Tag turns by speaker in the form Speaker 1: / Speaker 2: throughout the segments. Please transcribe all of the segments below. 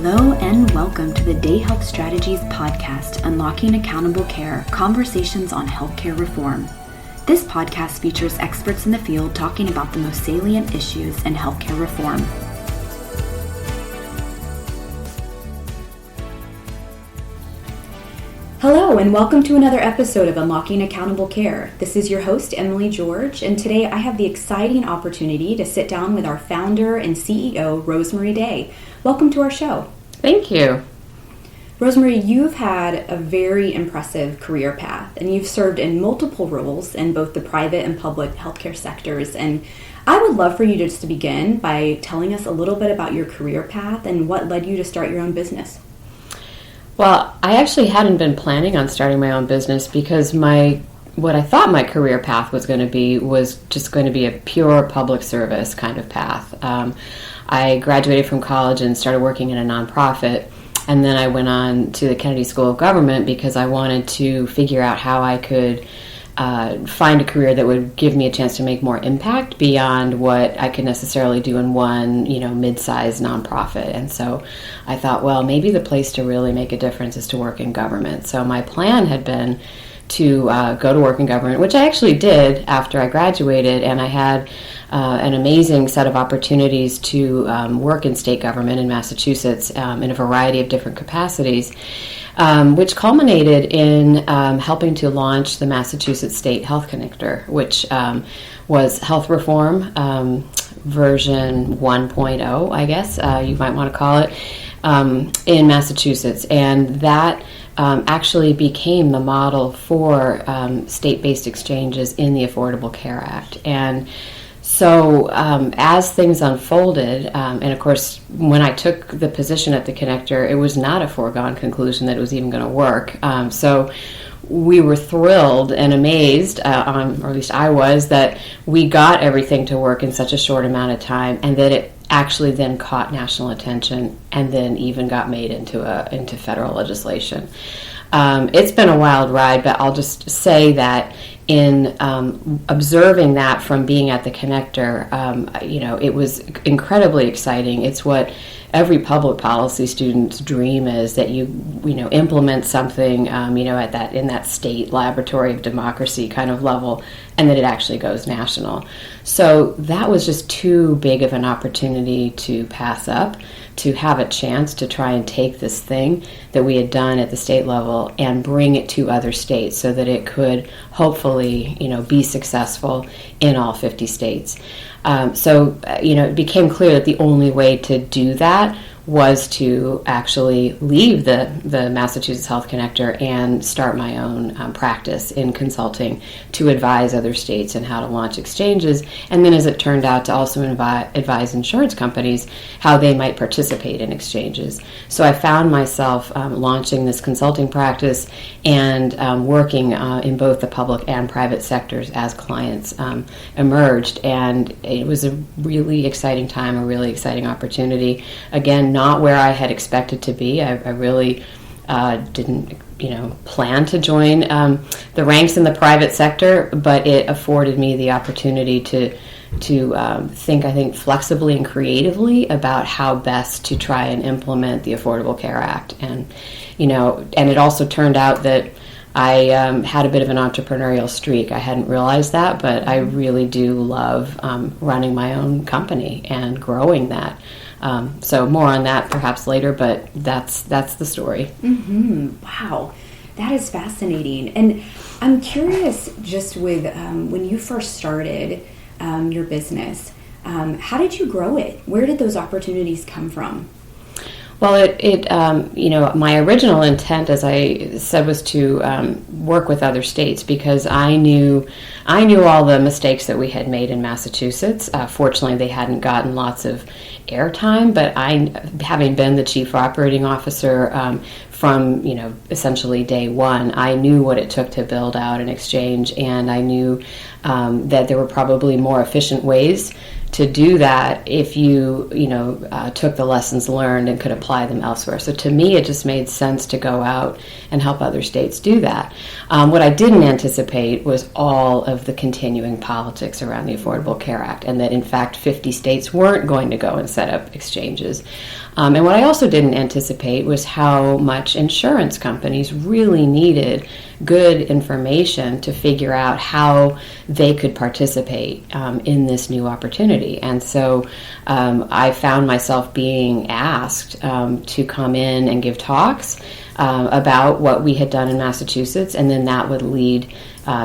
Speaker 1: Hello and welcome to the Day Health Strategies podcast, Unlocking Accountable Care, Conversations on Healthcare Reform. This podcast features experts in the field talking about the most salient issues in healthcare reform. Hello and welcome to another episode of Unlocking Accountable Care. This is your host, Emily George, and today I have the exciting opportunity to sit down with our founder and CEO, Rosemarie Day. Welcome to our show.
Speaker 2: Thank you.
Speaker 1: Rosemarie, you've had a very impressive career path, and you've served in multiple roles in both the private and public healthcare sectors. And I would love for you just to begin by telling us a little bit about your career path and what led you to start your own business.
Speaker 2: Well, I actually hadn't been planning on starting my own business because what I thought my career path was going to be was just going to be a pure public service kind of path. I graduated from college and started working in a nonprofit, and then I went on to the Kennedy School of Government because I wanted to figure out how I could find a career that would give me a chance to make more impact beyond what I could necessarily do in one, mid-sized nonprofit. And so I thought, well, maybe the place to really make a difference is to work in government. So my plan had been to go to work in government, which I actually did after I graduated, and I had an amazing set of opportunities to work in state government in Massachusetts in a variety of different capacities, which culminated in helping to launch the Massachusetts State Health Connector, which was health reform version 1.0, I guess you might want to call it, in Massachusetts. And that actually became the model for state-based exchanges in the Affordable Care Act. And so as things unfolded, and of course, when I took the position at the Connector, it was not a foregone conclusion that it was even going to work. So we were thrilled and amazed, or at least I was, that we got everything to work in such a short amount of time, and that it actually then caught national attention and then even got made into federal legislation. It's been a wild ride, but I'll just say that in observing that from being at the Connector, it was incredibly exciting. It's what every public policy student's dream is, that you implement something in that state laboratory of democracy kind of level, and that it actually goes national. So that was just too big of an opportunity to pass up, to have a chance to try and take this thing that we had done at the state level and bring it to other states so that it could hopefully be successful in all 50 states. It became clear that the only way to do that was to actually leave the Massachusetts Health Connector and start my own practice in consulting to advise other states on how to launch exchanges, and then, as it turned out, to also advise insurance companies how they might participate in exchanges. So I found myself launching this consulting practice and working in both the public and private sectors as clients emerged, and it was a really exciting time, a really exciting opportunity. Again, not where I had expected to be. I really didn't, plan to join the ranks in the private sector, but it afforded me the opportunity to think flexibly and creatively about how best to try and implement the Affordable Care Act. And it also turned out that I had a bit of an entrepreneurial streak. I hadn't realized that, but I really do love running my own company and growing that. So more on that perhaps later, but that's the story.
Speaker 1: Mm-hmm. Wow, that is fascinating. And I'm curious, just with when you first started your business, how did you grow it? Where did those opportunities come from?
Speaker 2: Well, my original intent, as I said, was to work with other states because I knew all the mistakes that we had made in Massachusetts. Fortunately, they hadn't gotten lots of airtime, but having been the chief operating officer from essentially day one, I knew what it took to build out an exchange, and I knew that there were probably more efficient ways to do that if you took the lessons learned and could apply them elsewhere. So to me, it just made sense to go out and help other states do that. What I didn't anticipate was all of the continuing politics around the Affordable Care Act, and that in fact 50 states weren't going to go and set up exchanges. And what I also didn't anticipate was how much insurance companies really needed good information to figure out how they could participate in this new opportunity. And so I found myself being asked to come in and give talks about what we had done in Massachusetts, and then that would lead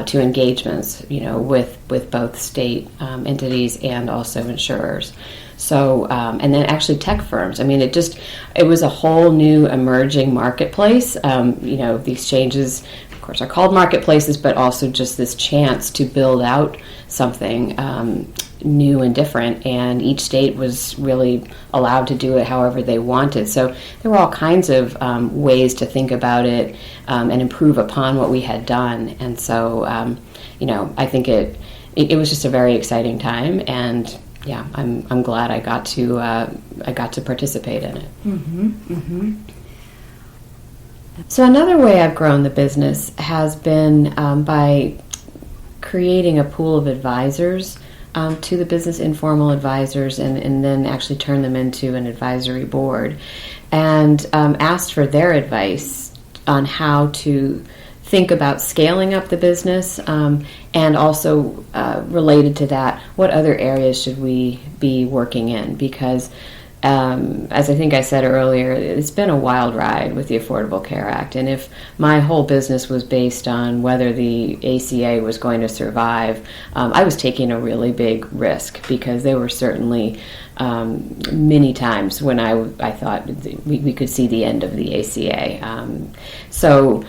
Speaker 2: to engagements, with both state entities and also insurers. So, and then actually tech firms. I mean, it was a whole new emerging marketplace. The exchanges, of course, are called marketplaces, but also just this chance to build out something new and different, and each state was really allowed to do it however they wanted. So there were all kinds of ways to think about it and improve upon what we had done. And so, I think it was just a very exciting time, and yeah, I'm glad I got to participate in it.
Speaker 1: Mm-hmm, mm-hmm.
Speaker 2: So another way I've grown the business has been by creating a pool of advisors to the business, informal advisors, and then actually turn them into an advisory board, and asked for their advice on how to think about scaling up the business, and also related to that, what other areas should we be working in? Because as I think I said earlier, it's been a wild ride with the Affordable Care Act. And if my whole business was based on whether the ACA was going to survive, I was taking a really big risk, because there were certainly many times when I thought we could see the end of the ACA. So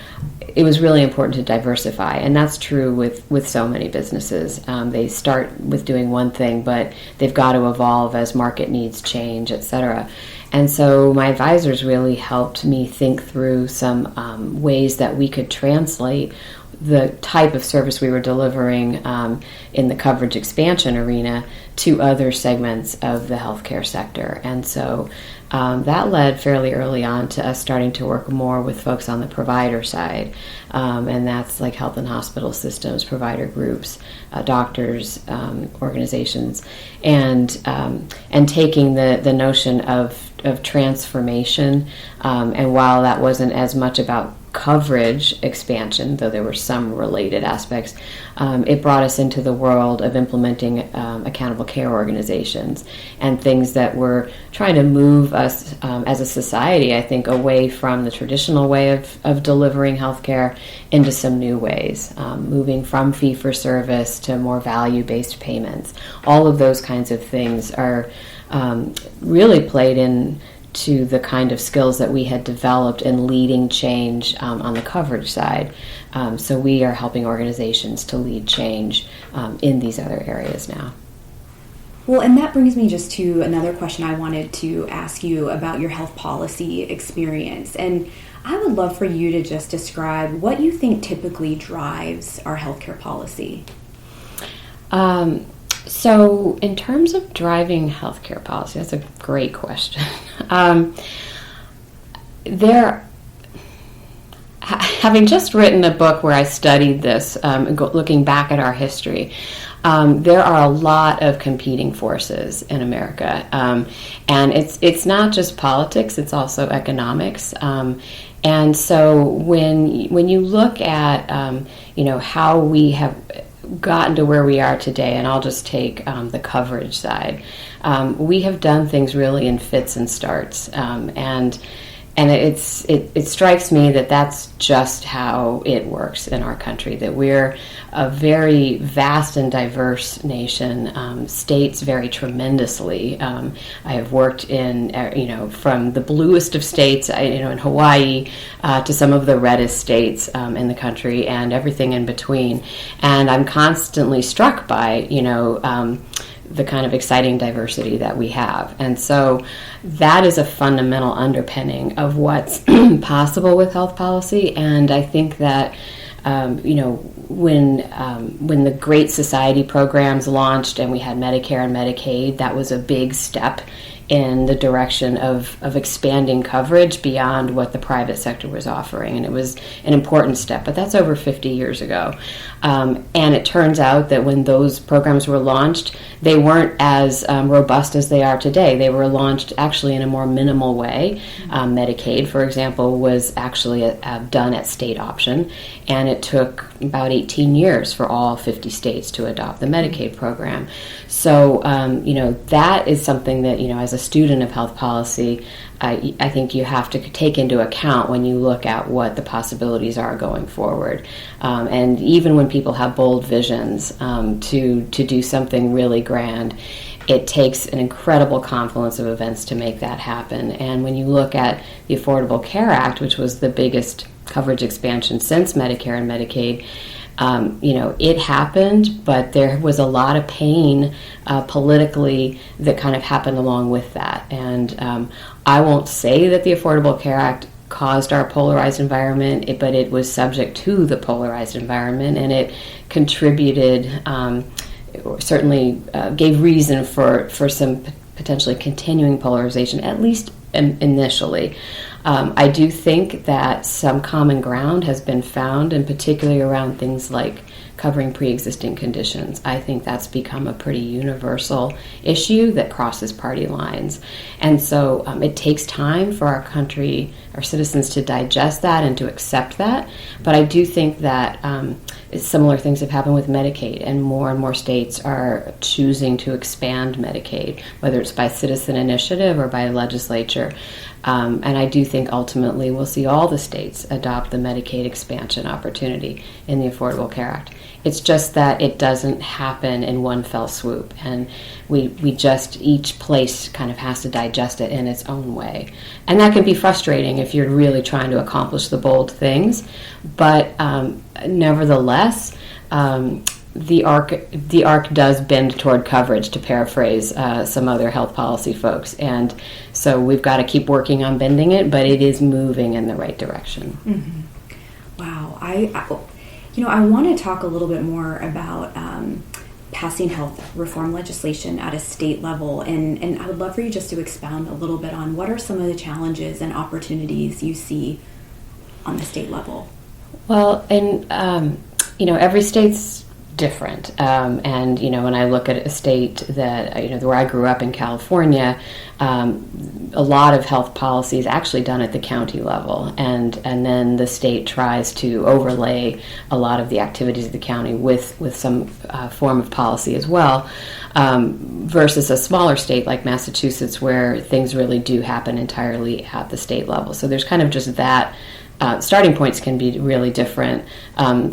Speaker 2: it was really important to diversify, and that's true with so many businesses. They start with doing one thing, but they've got to evolve as market needs change, etc. And so my advisors really helped me think through some ways that we could translate the type of service we were delivering in the coverage expansion arena to other segments of the healthcare sector. And so that led fairly early on to us starting to work more with folks on the provider side. And that's like health and hospital systems, provider groups, doctors, organizations, and taking the notion of transformation. And while that wasn't as much about coverage expansion, though there were some related aspects, it brought us into the world of implementing accountable care organizations and things that were trying to move us as a society, I think, away from the traditional way of delivering healthcare into some new ways, moving from fee-for-service to more value-based payments. All of those kinds of things are really played in to the kind of skills that we had developed in leading change on the coverage side. So we are helping organizations to lead change in these other areas now.
Speaker 1: Well, and that brings me just to another question I wanted to ask you about your health policy experience. And I would love for you to just describe what you think typically drives our healthcare policy.
Speaker 2: So in terms of driving healthcare policy, that's a great question. Having just written a book where I studied this, looking back at our history, there are a lot of competing forces in America, and it's not just politics; it's also economics. And so when you look at how we have gotten to where we are today, and I'll just take the coverage side. We have done things really in fits and starts, and it strikes me that that's just how it works in our country, that we're a very vast and diverse nation. States vary tremendously. I have worked in, from the bluest of states, in Hawaii, to some of the reddest states in the country, and everything in between. And I'm constantly struck by, the kind of exciting diversity that we have. And so that is a fundamental underpinning of what's possible with health policy. And I think that, when the Great Society programs launched and we had Medicare and Medicaid, that was a big step in the direction of expanding coverage beyond what the private sector was offering. And it was an important step, but that's over 50 years ago. And it turns out that when those programs were launched, they weren't as robust as they are today. They were launched actually in a more minimal way. Medicaid, for example, was actually done at state option, and it took about 18 years for all 50 states to adopt the Medicaid program. So, that is something that, as a student of health policy, I think you have to take into account when you look at what the possibilities are going forward. And even when people have bold visions to do something really grand, it takes an incredible confluence of events to make that happen. And when you look at the Affordable Care Act, which was the biggest coverage expansion since Medicare and Medicaid, it happened, but there was a lot of pain politically that kind of happened along with that. And I won't say that the Affordable Care Act caused our polarized environment, but it was subject to the polarized environment, and it contributed, or certainly gave reason for some potentially continuing polarization, at least initially. I do think that some common ground has been found, and particularly around things like covering pre-existing conditions. I think that's become a pretty universal issue that crosses party lines. And so it takes time for our country, our citizens, to digest that and to accept that. But I do think that similar things have happened with Medicaid, and more states are choosing to expand Medicaid, whether it's by citizen initiative or by legislature. And I do think ultimately we'll see all the states adopt the Medicaid expansion opportunity in the Affordable Care Act. It's just that it doesn't happen in one fell swoop, and we just, each place kind of has to digest it in its own way. And that can be frustrating if you're really trying to accomplish the bold things, but nevertheless, the arc does bend toward coverage, to paraphrase some other health policy folks. And so we've got to keep working on bending it, but it is moving in the right direction.
Speaker 1: Mm-hmm. Wow. I want to talk a little bit more about passing health reform legislation at a state level, and I would love for you just to expound a little bit on what are some of the challenges and opportunities you see on the state level.
Speaker 2: Well, and every state's different, and when I look at a state that where I grew up in California, a lot of health policy is actually done at the county level, and then the state tries to overlay a lot of the activities of the county with some form of policy as well, versus a smaller state like Massachusetts, where things really do happen entirely at the state level. So there's kind of just that. Starting points can be really different,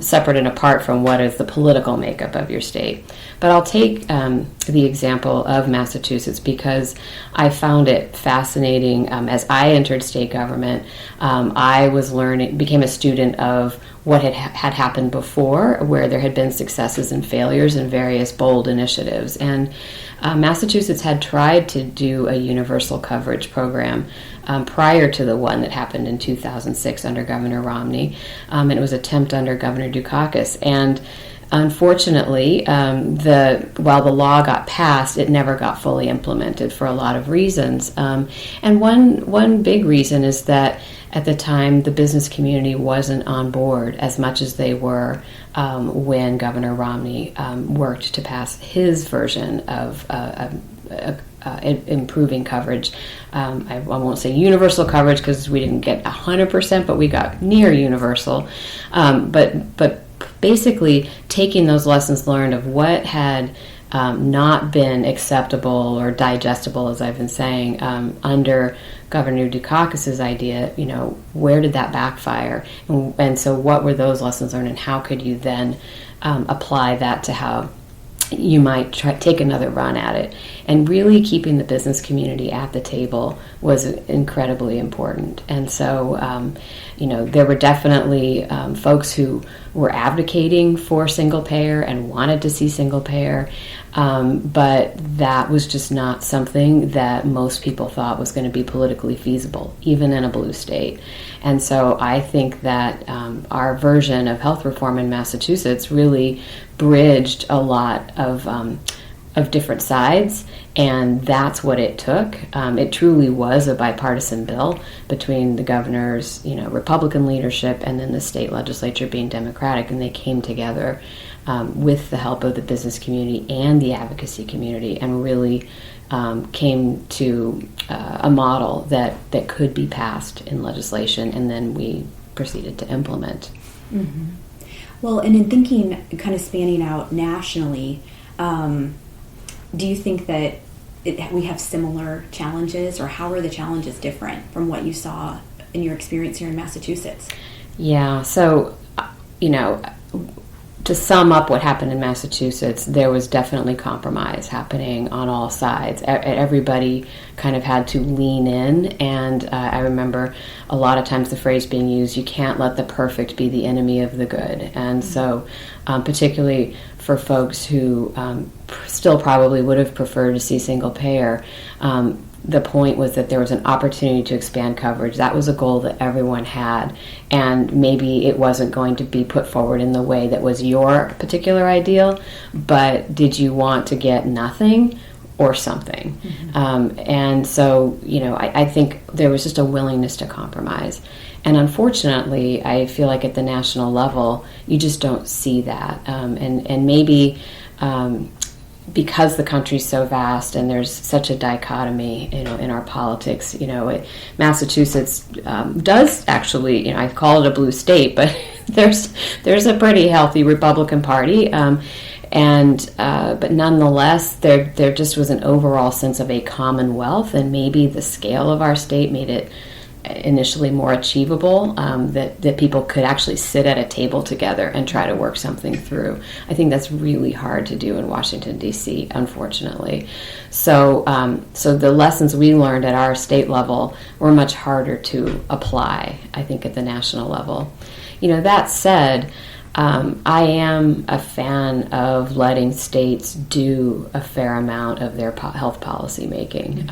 Speaker 2: separate and apart from what is the political makeup of your state. But I'll take the example of Massachusetts because I found it fascinating. As I entered state government, I became a student of what had happened before, where there had been successes and failures in various bold initiatives. And Massachusetts had tried to do a universal coverage program prior to the one that happened in 2006 under Governor Romney, and it was an attempt under Governor Dukakis. And unfortunately, while the law got passed, it never got fully implemented for a lot of reasons. And one big reason is that at the time, the business community wasn't on board as much as they were when Governor Romney worked to pass his version of improving coverage. I won't say universal coverage because we didn't get 100%, but we got near universal. But basically taking those lessons learned of what had not been acceptable or digestible, as I've been saying, under Governor Dukakis's idea, where did that backfire? And so what were those lessons learned, and how could you then apply that to how you might take another run at it? And really keeping the business community at the table was incredibly important. And so, there were definitely folks who were advocating for single payer and wanted to see single payer, but that was just not something that most people thought was going to be politically feasible, even in a blue state. And so I think that our version of health reform in Massachusetts really bridged a lot of of different sides, and that's what it took. It truly was a bipartisan bill between the governor's, Republican leadership and then the state legislature being Democratic, and they came together with the help of the business community and the advocacy community, and really came to a model that could be passed in legislation, and then we proceeded to implement.
Speaker 1: Mm-hmm. Well, and in thinking, kind of spanning out nationally, do you think that we have similar challenges, or how are the challenges different from what you saw in your experience here in Massachusetts? Yeah,
Speaker 2: so, to sum up what happened in Massachusetts, there was definitely compromise happening on all sides. Everybody kind of had to lean in, and I remember a lot of times the phrase being used, you can't let the perfect be the enemy of the good. And so particularly for folks who still probably would have preferred to see single payer, the point was that there was an opportunity to expand coverage. That was a goal that everyone had, and maybe it wasn't going to be put forward in the way that was your particular ideal, but did you want to get nothing or something? Mm-hmm. And so, I think there was just a willingness to compromise. And unfortunately, I feel like at the national level, you just don't see that. And maybe because the country's so vast and there's such a dichotomy, in our politics, Massachusetts does actually, I call it a blue state, but there's a pretty healthy Republican Party, but nonetheless, there just was an overall sense of a commonwealth, and maybe the scale of our state made it initially more achievable, that people could actually sit at a table together and try to work something through. I think that's really hard to do in Washington, D.C., unfortunately. So the lessons we learned at our state level were much harder to apply, I think, at the national level. That said, I am a fan of letting states do a fair amount of their health policy making.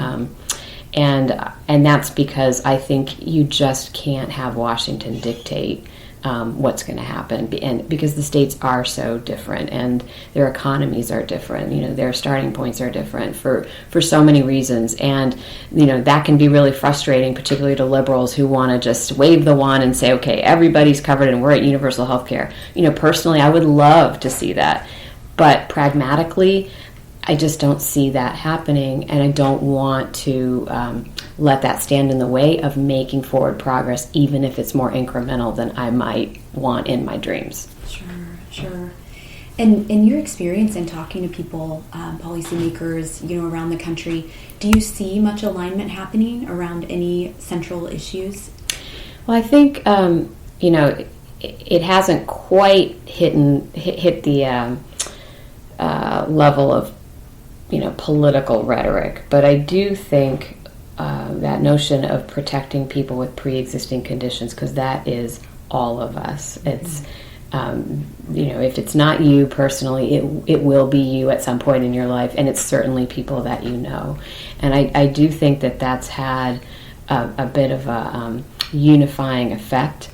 Speaker 2: And that's because I think you just can't have Washington dictate what's going to happen, and because the states are so different and their economies are different, their starting points are different for so many reasons, and that can be really frustrating, particularly to liberals who want to just wave the wand and say, okay, everybody's covered and we're at universal health care. Personally, I would love to see that, but pragmatically, I just don't see that happening, and I don't want to let that stand in the way of making forward progress, even if it's more incremental than I might want in my dreams.
Speaker 1: Sure. And in your experience in talking to people, policymakers, around the country, do you see much alignment happening around any central issues?
Speaker 2: Well, I think, it hasn't quite hit the level of political rhetoric, but I do think that notion of protecting people with pre-existing conditions, because that is all of us. It's if it's not you personally, it will be you at some point in your life, and it's certainly people that you know. And I do think that that's had a bit of a unifying effect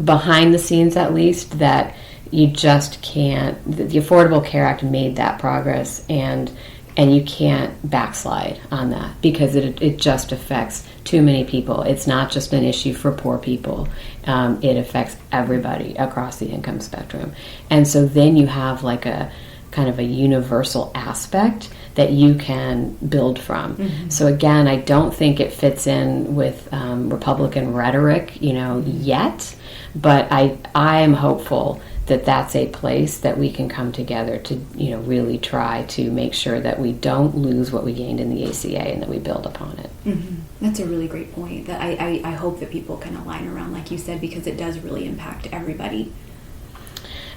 Speaker 2: behind the scenes, at least, that you just can't. The Affordable Care Act made that progress, and you can't backslide on that, because it just affects too many people. It's not just an issue for poor people. It affects everybody across the income spectrum. And so then you have like a kind of a universal aspect that you can build from. Mm-hmm. So again, I don't think it fits in with Republican rhetoric, yet, but I am hopeful that that's a place that we can come together to, really try to make sure that we don't lose what we gained in the ACA and that we build upon it.
Speaker 1: Mm-hmm. That's a really great point that I hope that people can align around, like you said, because it does really impact everybody.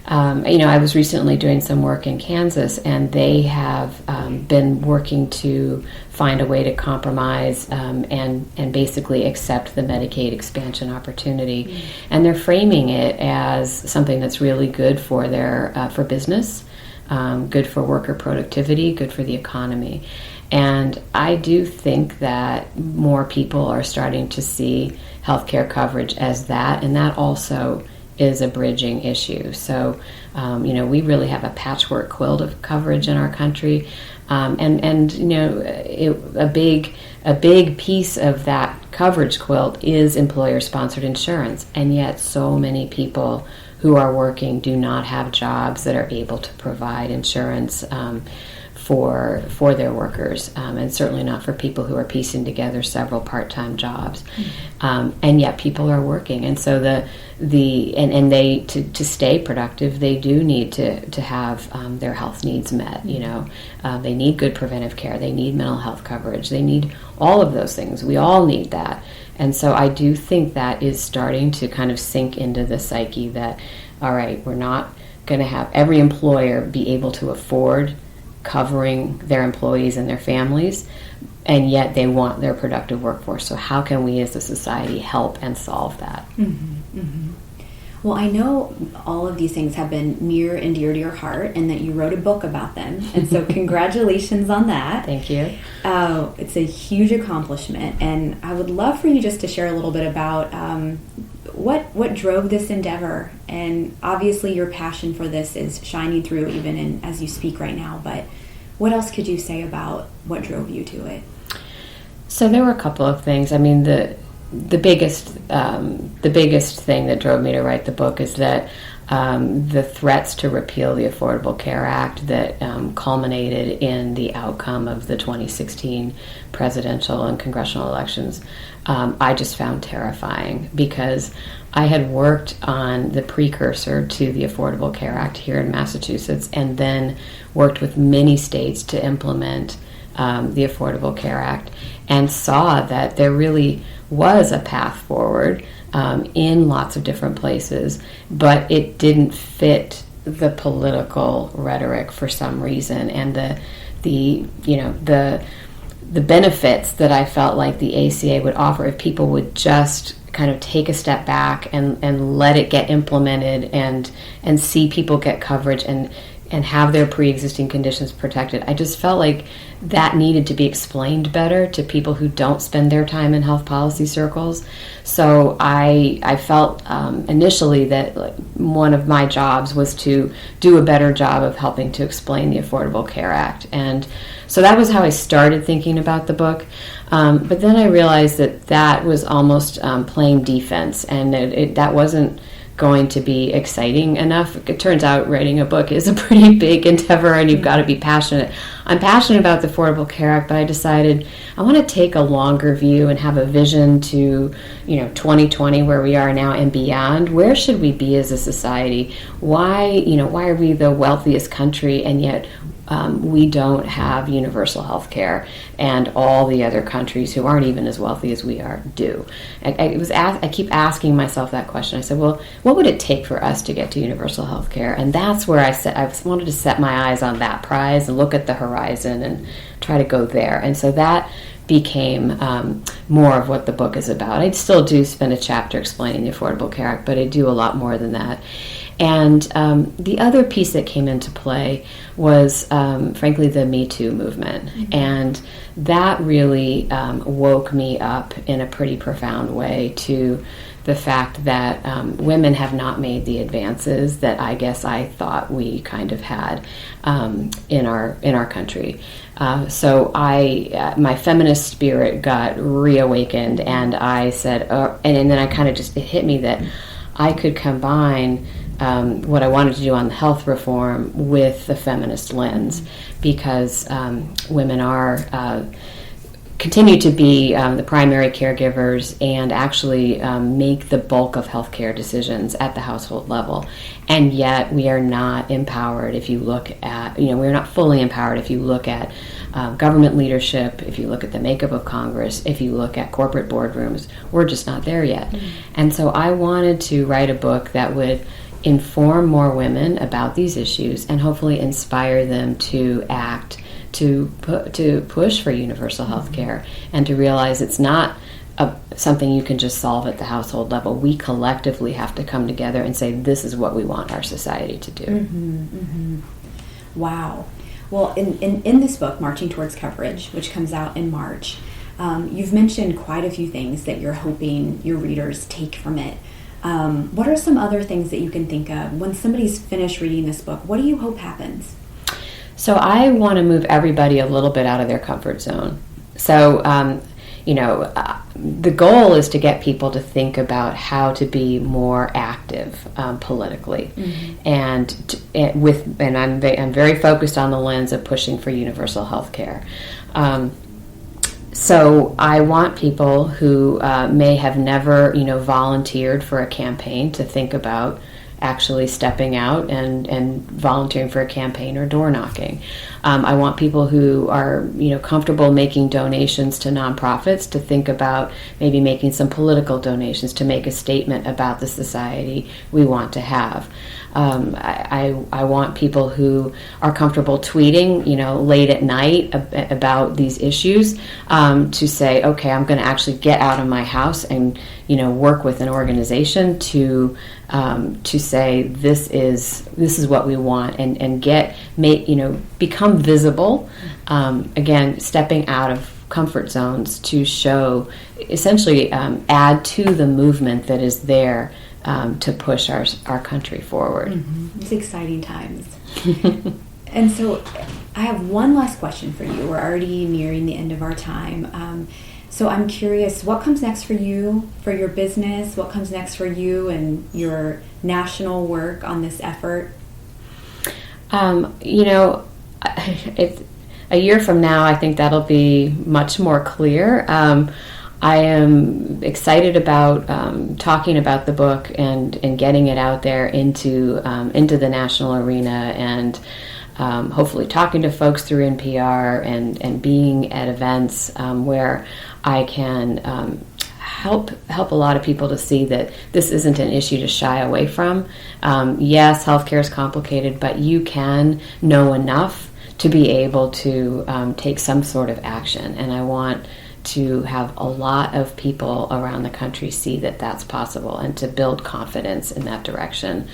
Speaker 2: I was recently doing some work in Kansas, and they have been working to find a way to compromise and basically accept the Medicaid expansion opportunity. Mm-hmm. And they're framing it as something that's really good for for business, good for worker productivity, good for the economy. And I do think that more people are starting to see healthcare coverage as that, and that also is a bridging issue. So, we really have a patchwork quilt of coverage in our country, a big piece of that coverage quilt is employer-sponsored insurance, and yet so many people who are working do not have jobs that are able to provide insurance for their workers, and certainly not for people who are piecing together several part-time jobs. And yet people are working, and so to stay productive, they do need to have their health needs met. They need good preventive care, they need mental health coverage, they need all of those things. We all need that. And so I do think that is starting to kind of sink into the psyche that, all right, we're not going to have every employer be able to afford covering their employees and their families, and yet they want their productive workforce. So how can we as a society help and solve that?
Speaker 1: Well, I know all of these things have been near and dear to your heart, and that you wrote a book about them. And so congratulations on that.
Speaker 2: Thank you.
Speaker 1: It's a huge accomplishment, and I would love for you just to share a little bit about what drove this endeavor. And obviously your passion for this is shining through even as you speak right now, but what else could you say about what drove you to it?
Speaker 2: So there were a couple of things. I mean, the biggest thing that drove me to write the book is that the threats to repeal the Affordable Care Act that culminated in the outcome of the 2016 presidential and congressional elections, I just found terrifying, because I had worked on the precursor to the Affordable Care Act here in Massachusetts, and then worked with many states to implement the Affordable Care Act, and saw that there really was a path forward in lots of different places, but it didn't fit the political rhetoric for some reason, and the benefits that I felt like the ACA would offer if people would just kind of take a step back and let it get implemented and see people get coverage and have their pre-existing conditions protected. I just felt like that needed to be explained better to people who don't spend their time in health policy circles. So I felt initially that one of my jobs was to do a better job of helping to explain the Affordable Care Act. And so that was how I started thinking about the book. But then I realized that was almost playing defense, and that wasn't going to be exciting enough. It turns out writing a book is a pretty big endeavor, and you've got to be passionate. I'm passionate about the Affordable Care Act, but I decided I want to take a longer view and have a vision to 2020, where we are now, and beyond. Where should we be as a society? Why are we the wealthiest country, and yet we don't have universal health care, and all the other countries who aren't even as wealthy as we are do? I keep asking myself that question. I said, well, what would it take for us to get to universal health care? And that's where I wanted to set my eyes on that prize and look at the horizon and try to go there. And so that became more of what the book is about. I still do spend a chapter explaining the Affordable Care Act, but I do a lot more than that. And the other piece that came into play was, frankly, the Me Too movement. Mm-hmm. And that really woke me up in a pretty profound way to the fact that women have not made the advances that I guess I thought we kind of had in our country. So my feminist spirit got reawakened, and I said, and then I kind of it hit me that I could combine what I wanted to do on the health reform with the feminist lens, because women are continue to be the primary caregivers and actually make the bulk of healthcare decisions at the household level. And yet we are not empowered if you look at, we're not fully empowered if you look at government leadership, if you look at the makeup of Congress, if you look at corporate boardrooms. We're just not there yet. Mm-hmm. And so I wanted to write a book that would inform more women about these issues and hopefully inspire them to act, to push for universal health care, and to realize it's not something you can just solve at the household level. We collectively have to come together and say, this is what we want our society to do.
Speaker 1: Mm-hmm, mm-hmm. Wow. Well, in this book, Marching Towards Coverage, which comes out in March, you've mentioned quite a few things that you're hoping your readers take from it. What are some other things that you can think of when somebody's finished reading this book? What do you hope happens?
Speaker 2: So I want to move everybody a little bit out of their comfort zone. So, the goal is to get people to think about how to be more active politically, and I'm very focused on the lens of pushing for universal health care. So I want people who may have never, volunteered for a campaign to think about actually stepping out and volunteering for a campaign or door knocking. I want people who are, comfortable making donations to nonprofits to think about maybe making some political donations to make a statement about the society we want to have. I want people who are comfortable tweeting, late at night about these issues, to say, okay, I'm going to actually get out of my house and, work with an organization to say this is what we want, and become visible. Again, stepping out of comfort zones to show, essentially, add to the movement that is there. To push our country forward.
Speaker 1: It's exciting times. And so I have one last question for you. We're already nearing the end of our time. So I'm curious, what comes next for you, for your business? What comes next for you and your national work on this effort?
Speaker 2: It's a year from now, I think that'll be much more clear. I am excited about talking about the book and getting it out there into the national arena, and hopefully talking to folks through NPR and being at events where I can help a lot of people to see that this isn't an issue to shy away from. Yes, healthcare is complicated, but you can know enough to be able to take some sort of action, and I want to have a lot of people around the country see that that's possible, and to build confidence in that direction.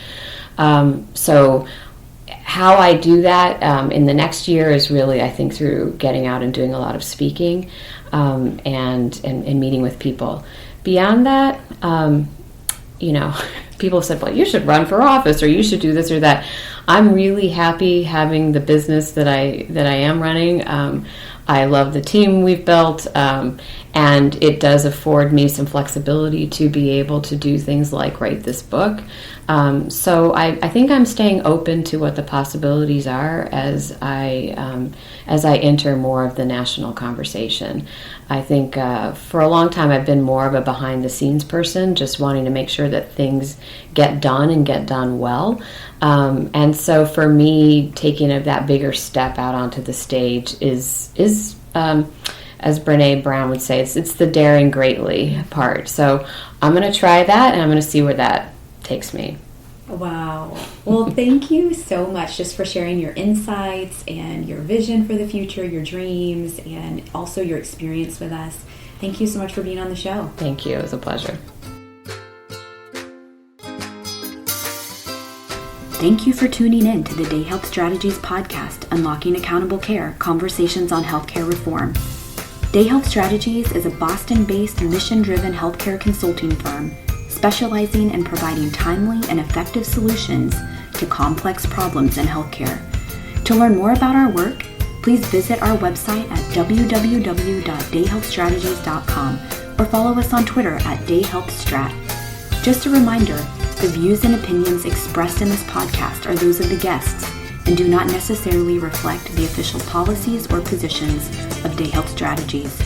Speaker 2: So how I do that in the next year is really, I think, through getting out and doing a lot of speaking, and meeting with people. Beyond that, people said, well, you should run for office, or you should do this or that. I'm really happy having the business that I am running. I love the team we've built, and it does afford me some flexibility to be able to do things like write this book. So I think I'm staying open to what the possibilities are as I enter more of the national conversation. I think for a long time I've been more of a behind-the-scenes person, just wanting to make sure that things get done and get done well. And so for me, taking that bigger step out onto the stage is as Brene Brown would say, it's the daring greatly part. So I'm going to try that, and I'm going to see where that takes me.
Speaker 1: Wow. Well, thank you so much just for sharing your insights and your vision for the future, your dreams, and also your experience with us. Thank you so much for being on the show.
Speaker 2: Thank you. It was a pleasure.
Speaker 1: Thank you for tuning in to the Day Health Strategies podcast, Unlocking Accountable Care, Conversations on Healthcare Reform. Day Health Strategies is a Boston-based, mission-driven healthcare consulting firm specializing in providing timely and effective solutions to complex problems in healthcare. To learn more about our work, please visit our website at www.dayhealthstrategies.com or follow us on Twitter at DayHealthStrat. Just a reminder, the views and opinions expressed in this podcast are those of the guests and do not necessarily reflect the official policies or positions of Day Health Strategies.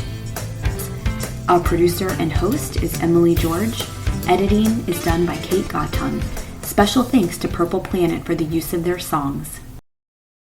Speaker 1: Our producer and host is Emily George. Editing is done by Kate Gottung. Special thanks to Purple Planet for the use of their songs.